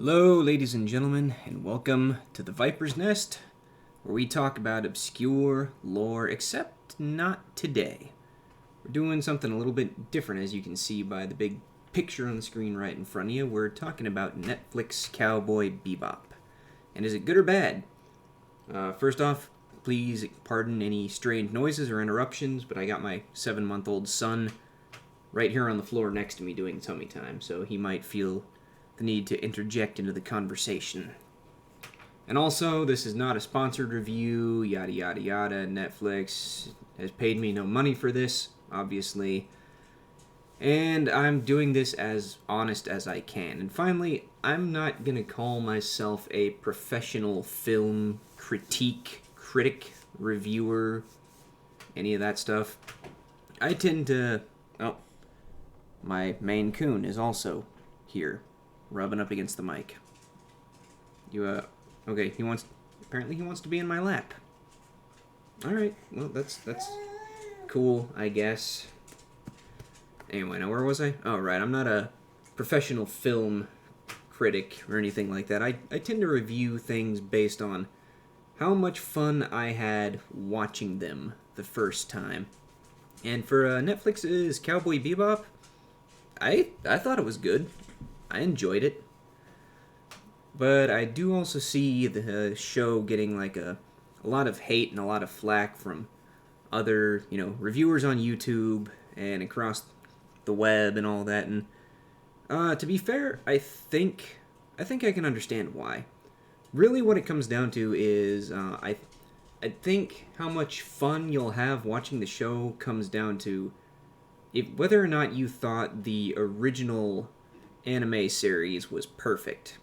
Hello, ladies and gentlemen, and welcome to the Viper's Nest, where we talk about obscure lore, except not today. We're doing something a little bit different, as you can see by the big picture on the screen right in front of you. We're talking about Netflix Cowboy Bebop. And is it good or bad? First off, please pardon any strange noises or interruptions, but I got my 7-month-old son right here on the floor next to me doing tummy time, so he might feel the need to interject into the conversation. And also, this is not a sponsored review, yada yada yada. Netflix has paid me no money for this, obviously. And I'm doing this as honest as I can. And finally, I'm not gonna call myself a professional film critic, reviewer, any of that stuff. I tend to... Oh, my Maine Coon is also here, rubbing up against the mic. Okay, apparently he wants to be in my lap. Alright, well, that's cool, I guess. Anyway, now where was I? Oh, right, I'm not a professional film critic or anything like that. I tend to review things based on how much fun I had watching them the first time. And for Netflix's Cowboy Bebop, I thought it was good. I enjoyed it. But I do also see the show getting like a lot of hate and a lot of flack from other, reviewers on YouTube and across the web and all that. And to be fair, I think I can understand why. Really, what it comes down to is I think how much fun you'll have watching the show comes down to whether or not you thought the original anime series was perfect.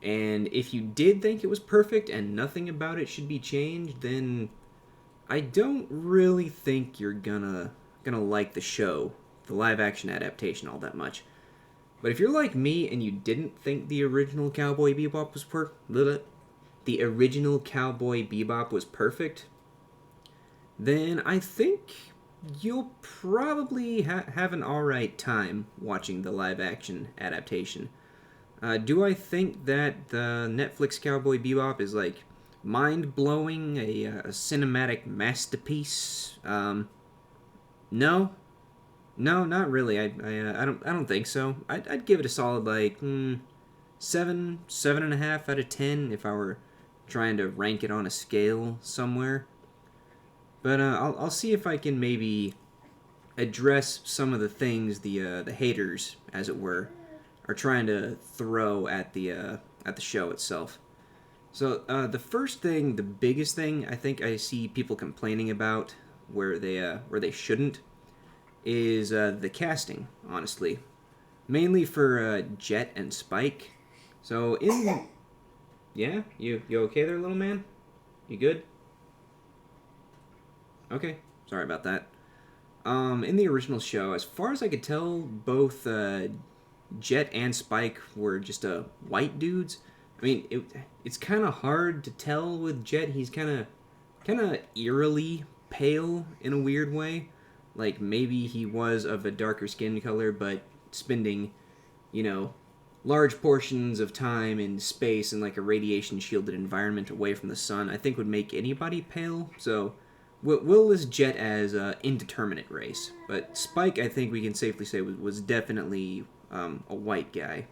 And if you did think it was perfect and nothing about it should be changed, then I don't really think you're gonna like the show, the live action adaptation, all that much. But if you're like me and you didn't think the original Cowboy Bebop was perfect, then I think you'll probably have an alright time watching the live action adaptation. Do I think that the Netflix Cowboy Bebop is like mind-blowing, a cinematic masterpiece? No, not really. I don't think so. I'd give it a solid like 7.5 out of 10 if I were trying to rank it on a scale somewhere. But I'll see if I can maybe address some of the things the haters, as it were, are trying to throw at the show itself. So the first thing, the biggest thing I think I see people complaining about where they shouldn't is the casting. Honestly, mainly for Jet and Spike. So yeah, you okay there, little man? You good? Okay, sorry about that. In the original show, as far as I could tell, both Jet and Spike were just white dudes. I mean, it's kind of hard to tell with Jet. He's kind of eerily pale in a weird way. Like maybe he was of a darker skin color, but spending, large portions of time in space in like a radiation shielded environment away from the sun, I think would make anybody pale. So we'll list Jet as indeterminate race, but Spike, I think we can safely say was definitely a white guy.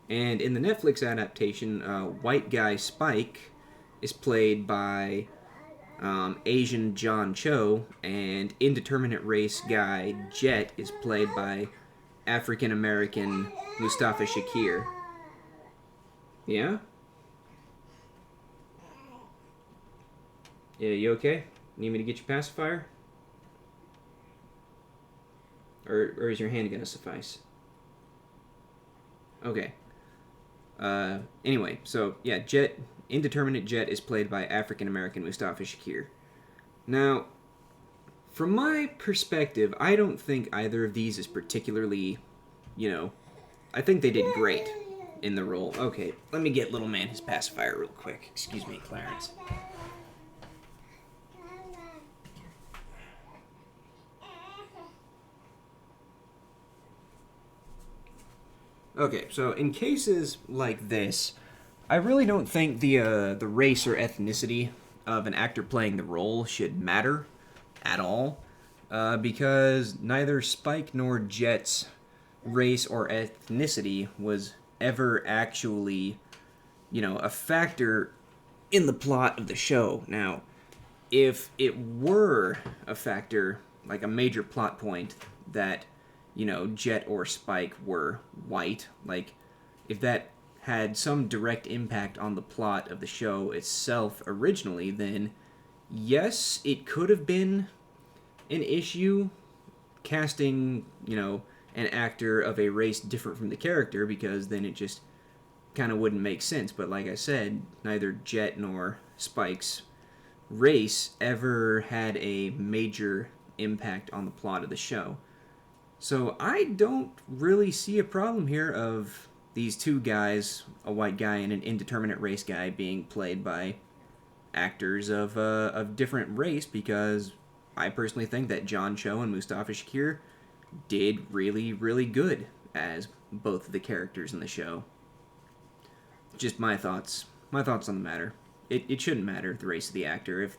And in the Netflix adaptation, white guy Spike is played by Asian John Cho, and indeterminate race guy Jet is played by African American Mustafa Shakir. Yeah? Yeah, you okay? Need me to get your pacifier? Or is your hand gonna suffice? Okay. Anyway, so yeah, indeterminate Jet is played by African American Mustafa Shakir. Now, from my perspective, I don't think either of these is particularly, I think they did great in the role. Okay, let me get little man his pacifier real quick. Excuse me, Clarence. Okay, so in cases like this, I really don't think the race or ethnicity of an actor playing the role should matter at all, because neither Spike nor Jet's race or ethnicity was ever actually, a factor in the plot of the show. Now, if it were a factor, like a major plot point, that, Jet or Spike were white, like, if that had some direct impact on the plot of the show itself originally, then yes, it could have been an issue casting, an actor of a race different from the character, because then it just kind of wouldn't make sense. But like I said, neither Jet nor Spike's race ever had a major impact on the plot of the show. So I don't really see a problem here of these two guys, a white guy and an indeterminate race guy, being played by actors of different race, because I personally think that John Cho and Mustafa Shakir did really, really good as both of the characters in the show. Just my thoughts. My thoughts on the matter. It shouldn't matter the race of the actor if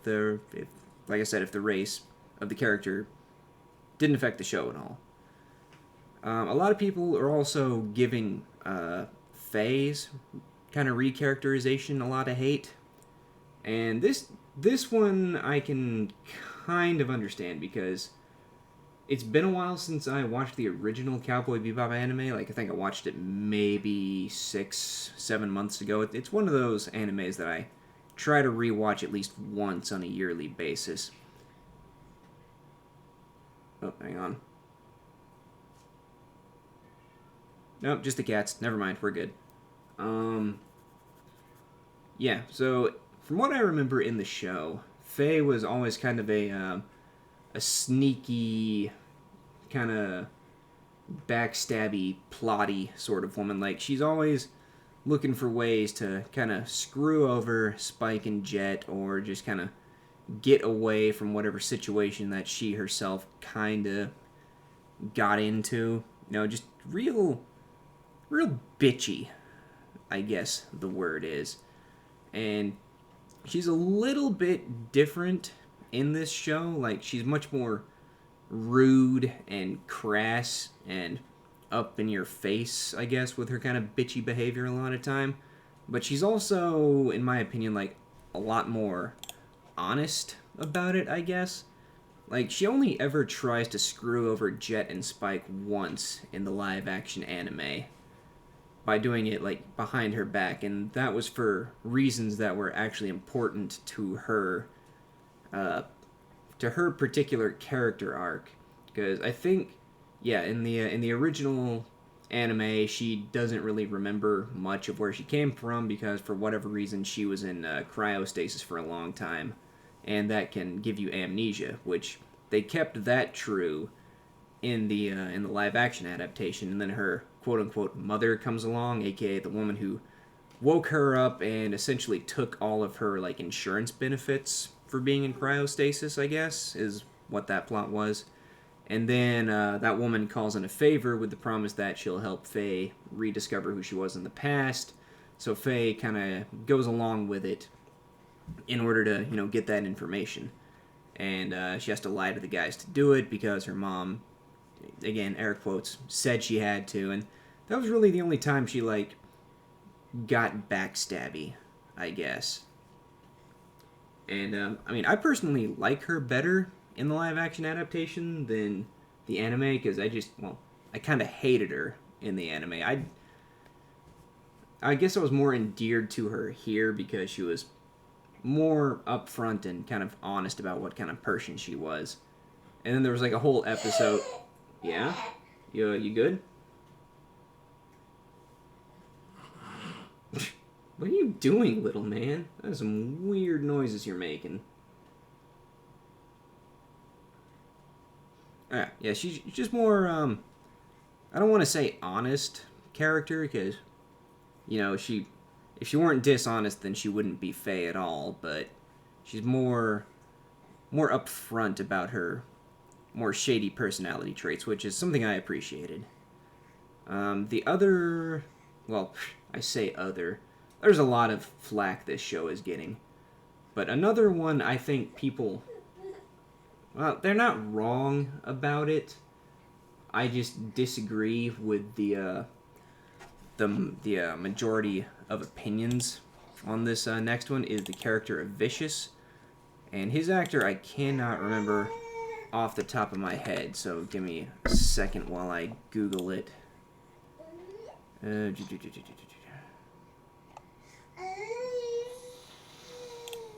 like I said, if the race of the character didn't affect the show at all. A lot of people are also giving Faye's kind of recharacterization a lot of hate, and this one I can kind of understand, because it's been a while since I watched the original Cowboy Bebop anime. Like, I think I watched it maybe 6-7 months ago. It's one of those animes that I try to rewatch at least once on a yearly basis. Oh, hang on. Nope, just the cats. Never mind, we're good. Yeah, so from what I remember in the show, Faye was always kind of a sneaky, kind of backstabby, plotty sort of woman. Like, she's always looking for ways to kind of screw over Spike and Jet, or just kind of get away from whatever situation that she herself kind of got into. Just real bitchy, I guess the word is. And she's a little bit different in this show. Like, she's much more rude and crass and up in your face, I guess, with her kind of bitchy behavior a lot of time. But she's also, in my opinion, like, a lot more honest about it, I guess. Like, she only ever tries to screw over Jet and Spike once in the live action anime, by doing it, like, behind her back, and that was for reasons that were actually important to her particular character arc. Because I think, yeah, in the original anime, she doesn't really remember much of where she came from, because for whatever reason she was in cryostasis for a long time, and that can give you amnesia, which they kept that true in the live action adaptation. And then her quote unquote mother comes along, aka the woman who woke her up and essentially took all of her, like, insurance benefits for being in cryostasis, I guess, is what that plot was. And then that woman calls in a favor with the promise that she'll help Faye rediscover who she was in the past. So Faye kind of goes along with it in order to, get that information. And she has to lie to the guys to do it, because her mom, again, air quotes, said she had to. And that was really the only time she, like, got backstabby, I guess. And, I personally like her better in the live-action adaptation than the anime, because I kind of hated her in the anime. I guess I was more endeared to her here, because she was more upfront and kind of honest about what kind of person she was. And then there was, like, a whole episode... Yeah? You good? What are you doing, little man? That's some weird noises you're making. Yeah, she's just more, I don't want to say honest character, because, if she weren't dishonest, then she wouldn't be Faye at all, but she's more upfront about her more shady personality traits, which is something I appreciated. The other, well, I say other. There's a lot of flack this show is getting, but another one I think people, well, they're not wrong about it. I just disagree with the majority of opinions on this next one is the character of Vicious, and his actor I cannot remember off the top of my head, so give me a second while I Google it.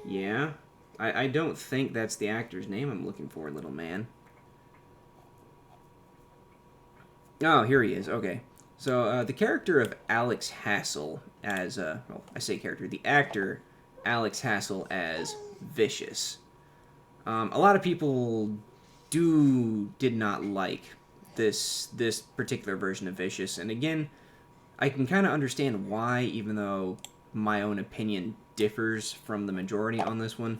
Yeah, I don't think that's the actor's name I'm looking for, little man. Oh, here he is. Okay. So, the character of Alex Hassel as, well, I say character, the actor Alex Hassel as Vicious. A lot of people did not like this particular version of Vicious, and again, I can kind of understand why, even though my own opinion differs from the majority on this one.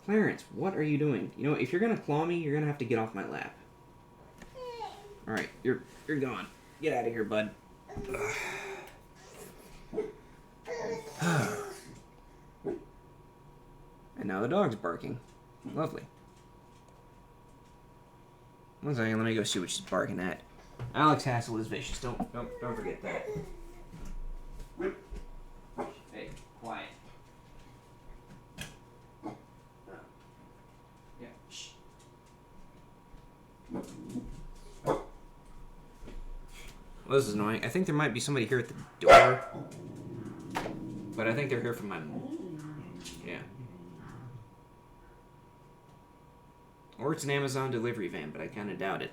Clarence, what are you doing? You know, if you're gonna claw me, you're gonna have to get off my lap. All right, you're gone. Get out of here, bud. And now the dog's barking. Lovely. One second, let me go see what she's barking at. Alex Hassel is Vicious. Don't forget that. Hey, quiet. Yeah. Shh. Well, this is annoying. I think there might be somebody here at the door. But I think they're here from my... Yeah. Or it's an Amazon delivery van, but I kind of doubt it.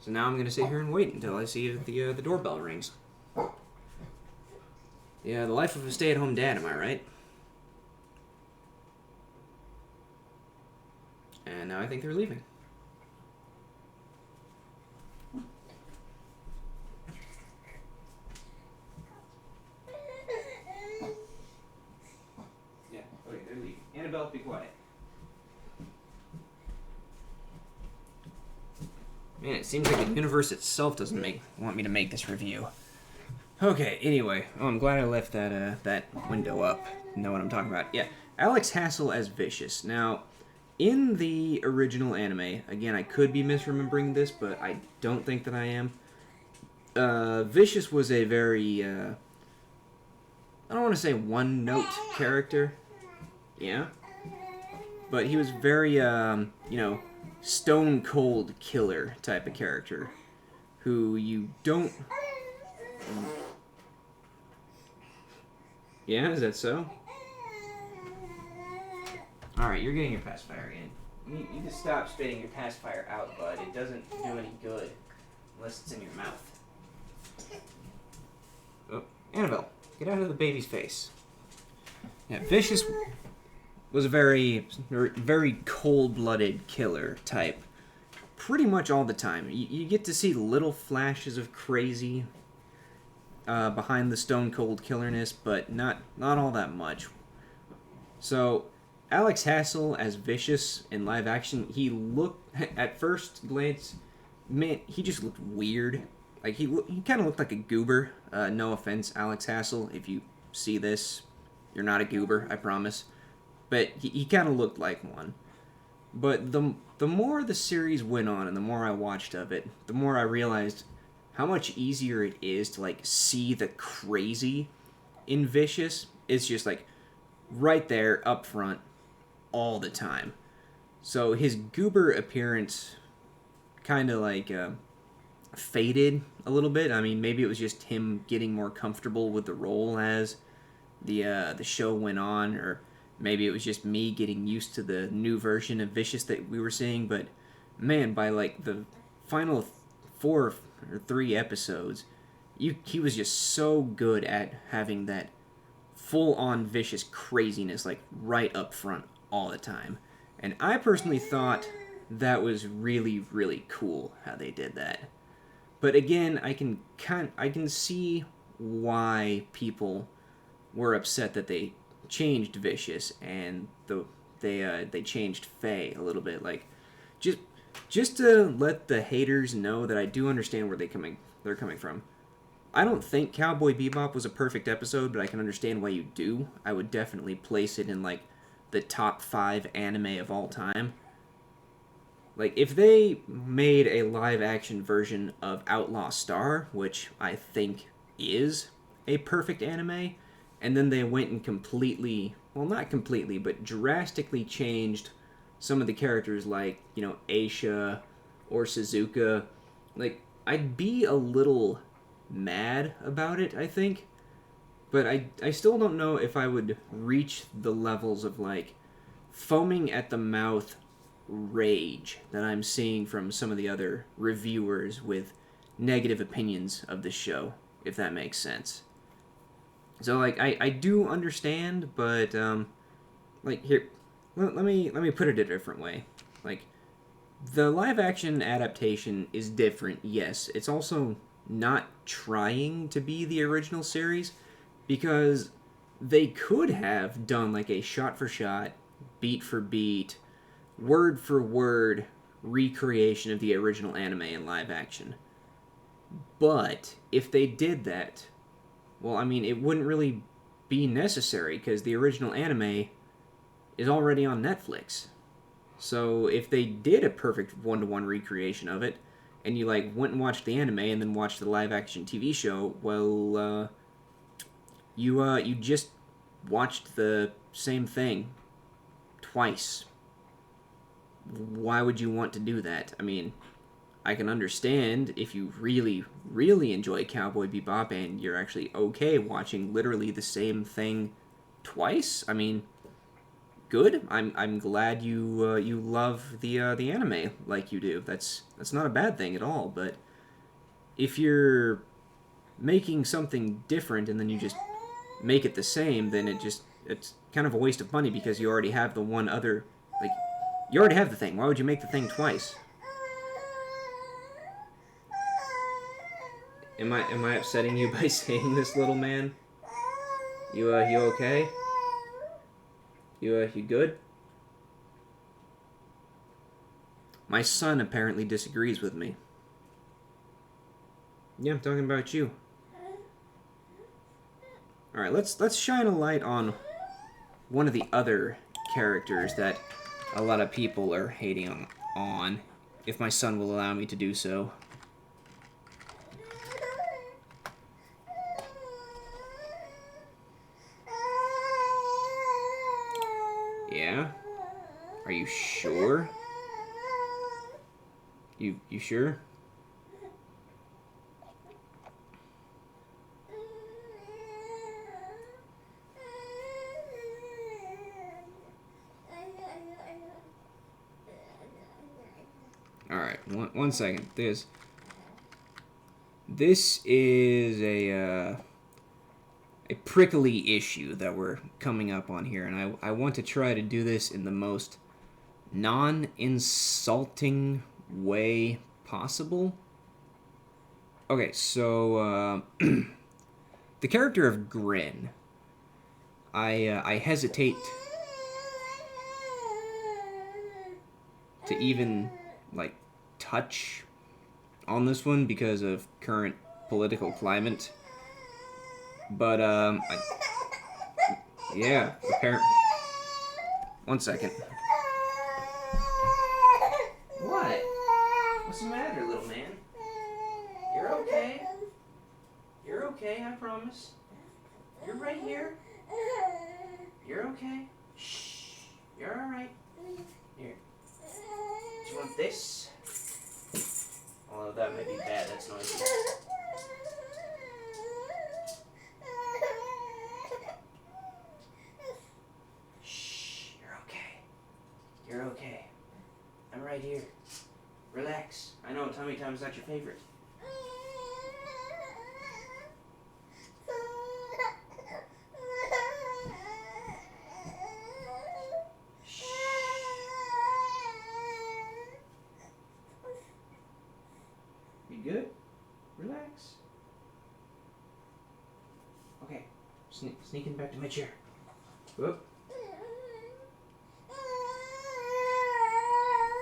So now I'm going to sit here and wait until I see if the doorbell rings. Yeah, the life of a stay-at-home dad, am I right? And now I think they're leaving. Yeah, okay, they're leaving. Annabelle, be quiet. Man, it seems like the universe itself doesn't want me to make this review. Okay, anyway. Oh, I'm glad I left that window up. You know what I'm talking about. Yeah, Alex Hassel as Vicious. Now, in the original anime, again, I could be misremembering this, but I don't think that I am. Vicious was a very, I don't want to say one-note character. Yeah. But he was very, stone-cold killer type of character. Who you don't... Yeah, is that so? Alright, you're getting your pacifier again. You need to stop spitting your pacifier out, bud. It doesn't do any good unless it's in your mouth. Oh, Annabelle, get out of the baby's face. Yeah, Vicious was a very, very cold-blooded killer type. Pretty much all the time. You get to see little flashes of crazy behind the stone-cold killerness, but not all that much. So, Alex Hassel as Vicious in live action, he looked, at first glance, man, he just looked weird. Like, he kind of looked like a goober. No offense, Alex Hassel. If you see this, you're not a goober, I promise. But he kind of looked like one. But the more the series went on and the more I watched of it, the more I realized how much easier it is to, like, see the crazy in Vicious. It's just, like, right there, up front, all the time. So his goober appearance kind of, like, faded a little bit. I mean, maybe it was just him getting more comfortable with the role as the show went on, or maybe it was just me getting used to the new version of Vicious that we were seeing. But man, by like the final 4 or 3 episodes, he was just so good at having that full-on Vicious craziness, like, right up front all the time. And I personally thought that was really, really cool how they did that. But again, I can see why people were upset that they changed Vicious and they changed Faye a little bit. Like, just just to let the haters know that I do understand where they're coming from. I don't think Cowboy Bebop was a perfect episode, but I can understand why you do. I would definitely place it in like the top 5 anime of all time. Like, if they made a live action version of Outlaw Star, which I think is a perfect anime, and then they went and completely, well, not completely, but drastically changed some of the characters, like, you know, Aisha or Suzuka, like, I'd be a little mad about it, I think. But I still don't know if I would reach the levels of, like, foaming at the mouth rage that I'm seeing from some of the other reviewers with negative opinions of the show, if that makes sense. So like I do understand, but like here let me put it a different way. Like the live action adaptation is different, yes. It's also not trying to be the original series because they could have done like a shot for shot, beat for beat, word for word recreation of the original anime in live action. But if they did that, well, I mean, it wouldn't really be necessary because the original anime is already on Netflix. So if they did a perfect one-to-one recreation of it, and you like went and watched the anime and then watched the live-action TV show, well, you just watched the same thing twice. Why would you want to do that? I mean, I can understand if you really, really enjoy Cowboy Bebop and you're actually okay watching literally the same thing twice. I mean, good. I'm glad you love the anime like you do. That's not a bad thing at all. But if you're making something different and then you just make it the same, then it's kind of a waste of money because you already have the one other, like, you already have the thing. Why would you make the thing twice? Am I upsetting you by saying this, little man? You okay? You good? My son apparently disagrees with me. Yeah, I'm talking about you. All right, let's shine a light on one of the other characters that a lot of people are hating on, if my son will allow me to do so. Yeah? Are you sure? You sure? Alright, one second. This is a prickly issue that we're coming up on here, and I want to try to do this in the most non-insulting way possible. Okay, so the character of Grin, I hesitate to even like touch on this one because of current political climate. But yeah, apparently. One second. What? What's the matter, little man? You're okay. You're okay, I promise. You're right here. You're okay. Shh. You're alright. Here. Do you want this? Although that might be bad, that's noisy. Shh. You're okay. You're okay. I'm right here. Relax. I know tummy time's not your favorite. You good? Relax. Okay. Sneaking back to my chair. Whoop.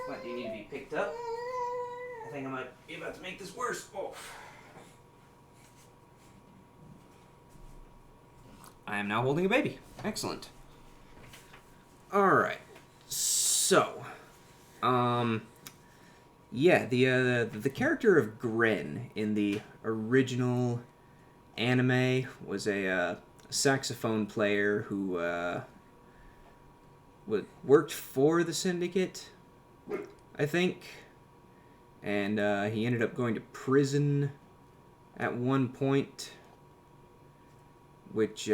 What? they need to be picked up. I think I might be about to make this worse. Oh. I am now holding a baby. Excellent. Alright. So, yeah, the character of Gren in the original anime was a saxophone player who worked for the Syndicate, I think, and he ended up going to prison at one point, which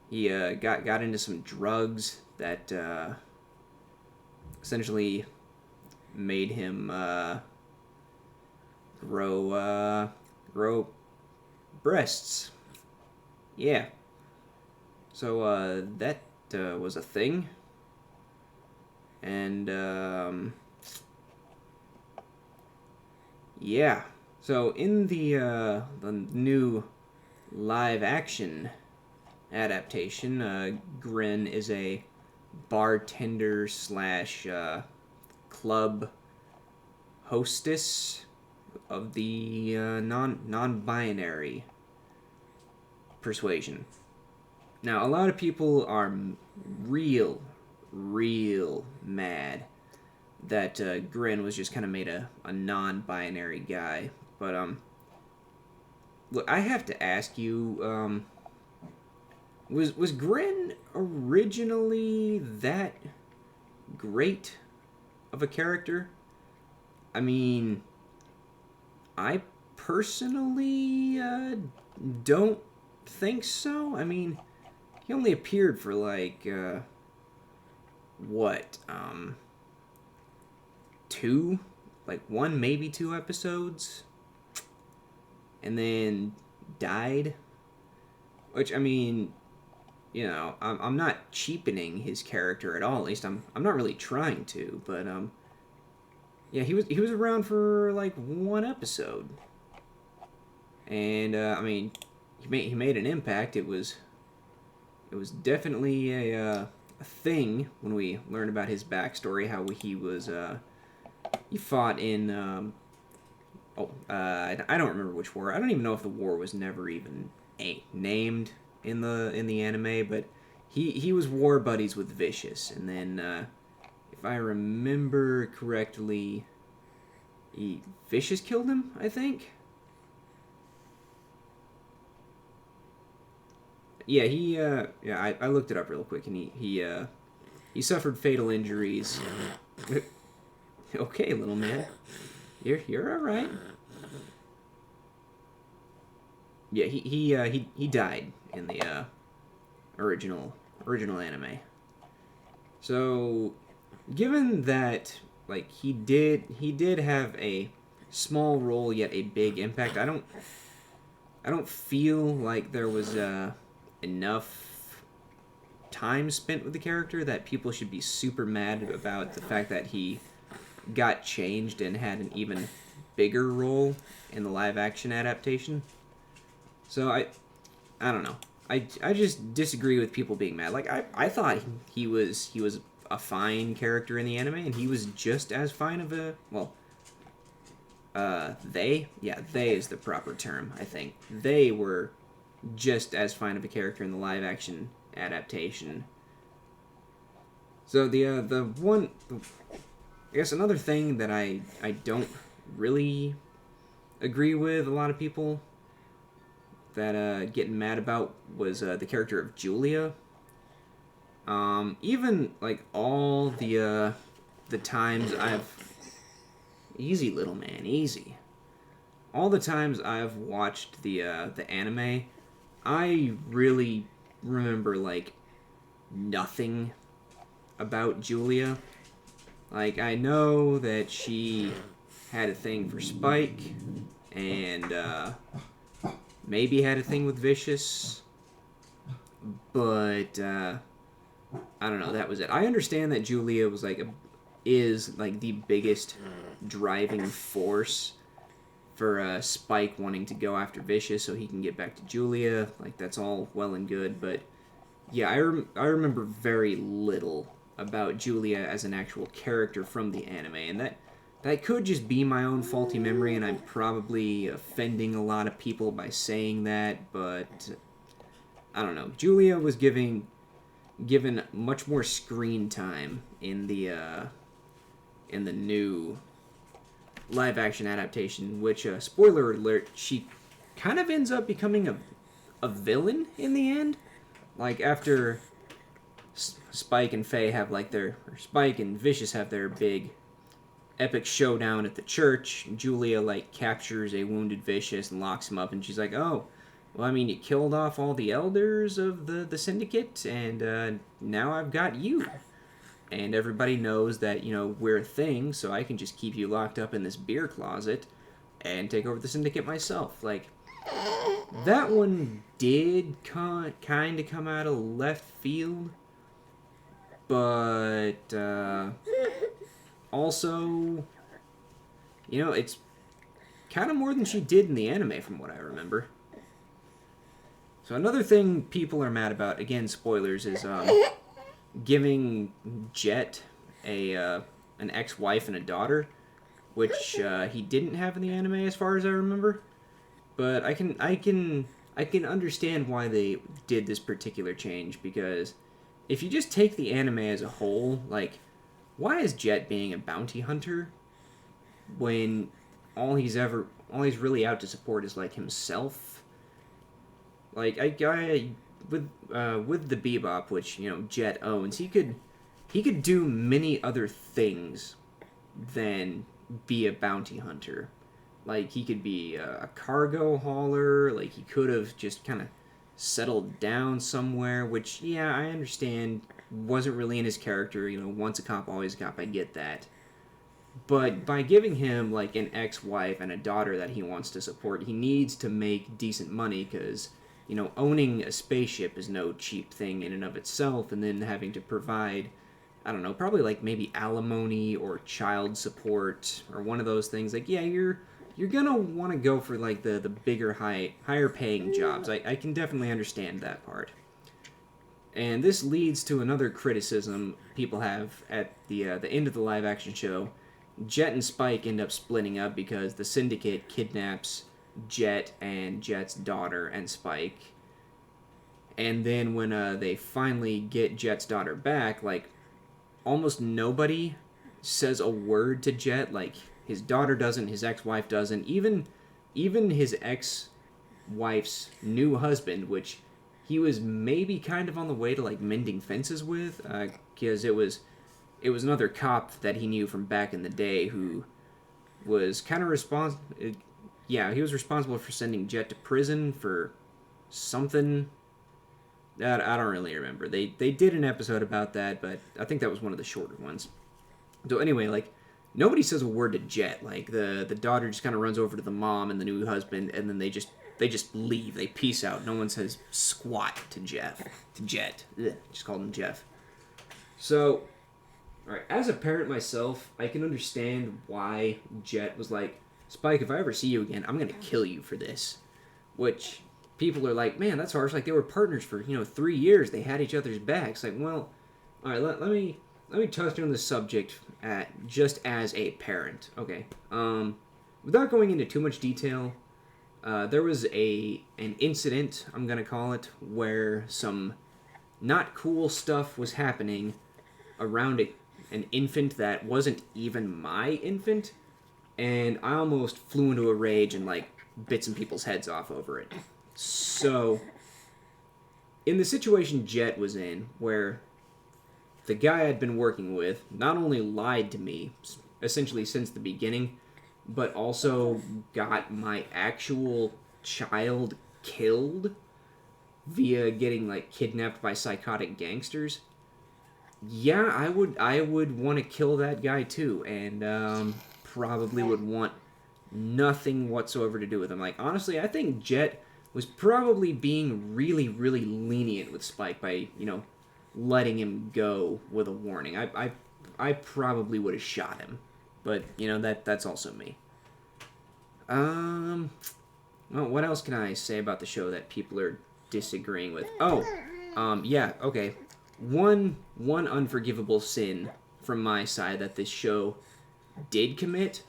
he got into some drugs that essentially made him grow breasts. Yeah. So that was a thing, and yeah. So in the new live action adaptation, Gren is a bartender slash club hostess of the non-binary persuasion. Now, a lot of people are real mad that Gren was just kind of made a non-binary guy. But look, I have to ask you, was Gren originally that great of a character? I mean, I personally don't think so. I mean, he only appeared for like one, maybe two episodes, and then died. Which, I mean, you know, I'm not cheapening his character at all. At least I'm not really trying to. But yeah, he was around for like one episode, and I mean, he made an impact. It was definitely a thing when we learned about his backstory. How he fought in I don't remember which war. I don't even know if the war was never even named in the anime, but he was war buddies with Vicious, and then if I remember correctly, Vicious killed him, I think. Yeah, I looked it up real quick, and he suffered fatal injuries. Okay, little man, you're all right. Yeah, he died in the original anime. So, given that like he did have a small role yet a big impact, I don't feel like there was enough time spent with the character that people should be super mad about the fact that he got changed and had an even bigger role in the live action adaptation. So I don't know. I just disagree with people being mad. Like I thought he was a fine character in the anime, and he was just as fine of a they is the proper term, I think. They were just as fine of a character in the live action adaptation. So the one, I guess another thing that I don't really agree with a lot of people that getting mad about was the character of Julia. Even like all the times easy little man, easy. All the times I've watched the anime, I really remember like nothing about Julia. Like, I know that she had a thing for Spike, and maybe had a thing with Vicious, but I don't know. That was it. I understand that Julia was is the biggest driving force for Spike wanting to go after Vicious so he can get back to Julia. Like, that's all well and good, but yeah, I remember very little about Julia as an actual character from the anime, and that could just be my own faulty memory, and I'm probably offending a lot of people by saying that, but I don't know. Julia was given much more screen time in the new live action adaptation, which spoiler alert, she kind of ends up becoming a villain in the end. Like after Spike and Faye have like Spike and Vicious have their big epic showdown at the church, Julia like captures a wounded Vicious and locks him up, and she's like, "Oh, well, I mean, you killed off all the elders of the syndicate, and now I've got you. And everybody knows that, we're a thing, so I can just keep you locked up in this beer closet and take over the syndicate myself." Like, that one did kind of come out of left field, but also, it's kind of more than she did in the anime from what I remember. So another thing people are mad about, again, spoilers, is giving Jet an ex-wife and a daughter, which he didn't have in the anime as far as I remember. But I can understand why they did this particular change, because if you just take the anime as a whole, like, why is Jet being a bounty hunter when all he's really out to support is like himself? Like, with the Bebop, which Jet owns, he could do many other things than be a bounty hunter. Like, he could be a cargo hauler. Like, he could have just kind of settled down somewhere, which, yeah, I understand wasn't really in his character. Once a cop, always a cop. I get that. But by giving him like an ex-wife and a daughter that he wants to support, he needs to make decent money, because owning a spaceship is no cheap thing in and of itself, and then having to provide, I don't know, probably like maybe alimony or child support or one of those things. Like, yeah, you're gonna want to go for like the bigger, higher paying jobs. I can definitely understand that part. And this leads to another criticism people have at the end of the live action show. Jet and Spike end up splitting up because the Syndicate kidnaps Jet and Jet's daughter and Spike. And then when they finally get Jet's daughter back, like, almost nobody says a word to Jet. Like, his daughter doesn't, his ex-wife doesn't, even his ex-wife's new husband, which he was maybe kind of on the way to like mending fences with, because it was another cop that he knew from back in the day who was kind of he was responsible for sending Jet to prison for something that I don't really remember. They did an episode about that, but I think that was one of the shorter ones. So anyway, like, nobody says a word to Jet. Like, the daughter just kind of runs over to the mom and the new husband, and then they just leave. They peace out. No one says squat to Jet. Ugh, just called him Jeff. So, alright, as a parent myself, I can understand why Jet was like, "Spike, if I ever see you again, I'm gonna kill you for this." Which, people are like, "Man, that's harsh." Like, they were partners for 3 years. They had each other's backs. Like, well, all right. Let me touch on this subject just as a parent. Okay. Without going into too much detail, there was an incident, I'm gonna call it, where some not cool stuff was happening around an infant that wasn't even my infant, and I almost flew into a rage and like bit some people's heads off over it. So, in the situation Jet was in, where the guy I'd been working with not only lied to me, essentially since the beginning, but also got my actual child killed via getting like kidnapped by psychotic gangsters. Yeah, I would want to kill that guy too, and probably would want nothing whatsoever to do with him. Like, honestly, I think Jet was probably being really, really lenient with Spike by, letting him go with a warning. I probably would have shot him, but that's also me. Well, what else can I say about the show that people are disagreeing with? Oh, yeah, okay. one unforgivable sin from my side that this show did commit.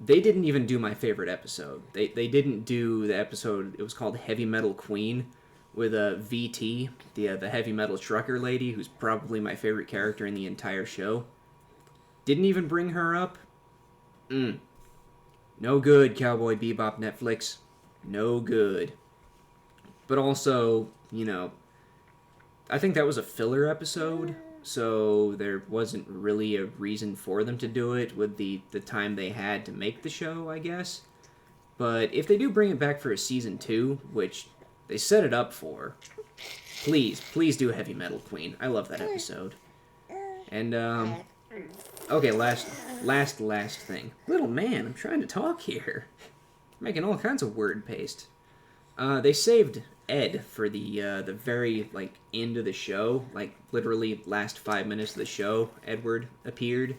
They didn't even do my favorite episode. They didn't do the episode. It was called Heavy Metal Queen with a VT, the heavy metal trucker lady, who's probably my favorite character in the entire show. Didn't even bring her up. No good, Cowboy Bebop Netflix. No good. But also, I think that was a filler episode, so there wasn't really a reason for them to do it with the time they had to make the show, I guess. But if they do bring it back for a season 2, which they set it up for, please do Heavy Metal Queen. I love that episode. And, okay, last thing. Little man, I'm trying to talk here. Making all kinds of word paste. They saved Ed for the very, end of the show. Literally last 5 minutes of the show, Edward appeared.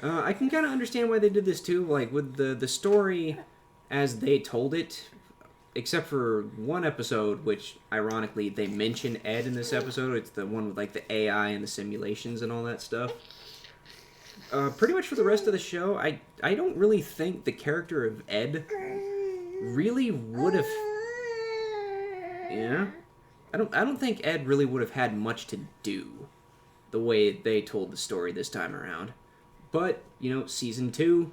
I can kind of understand why they did this, too. With the story as they told it, except for one episode, which, ironically, they mention Ed in this episode. It's the one with, the AI and the simulations and all that stuff. Pretty much for the rest of the show, I don't really think the character of Ed really would have... Yeah? I don't think Ed really would have had much to do the way they told the story this time around. But, season 2,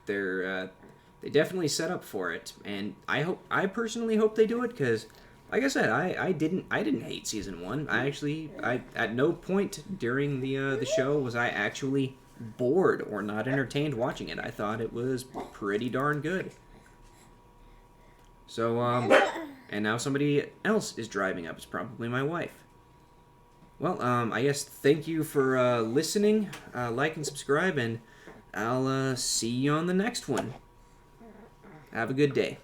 they definitely set up for it, and I personally hope they do it, because, like I said, I didn't hate season 1. I at no point during the show was I actually bored or not entertained watching it. I thought it was pretty darn good. So, and now somebody else is driving up. It's probably my wife. Well, I guess thank you for listening. Like and subscribe, and I'll see you on the next one. Have a good day.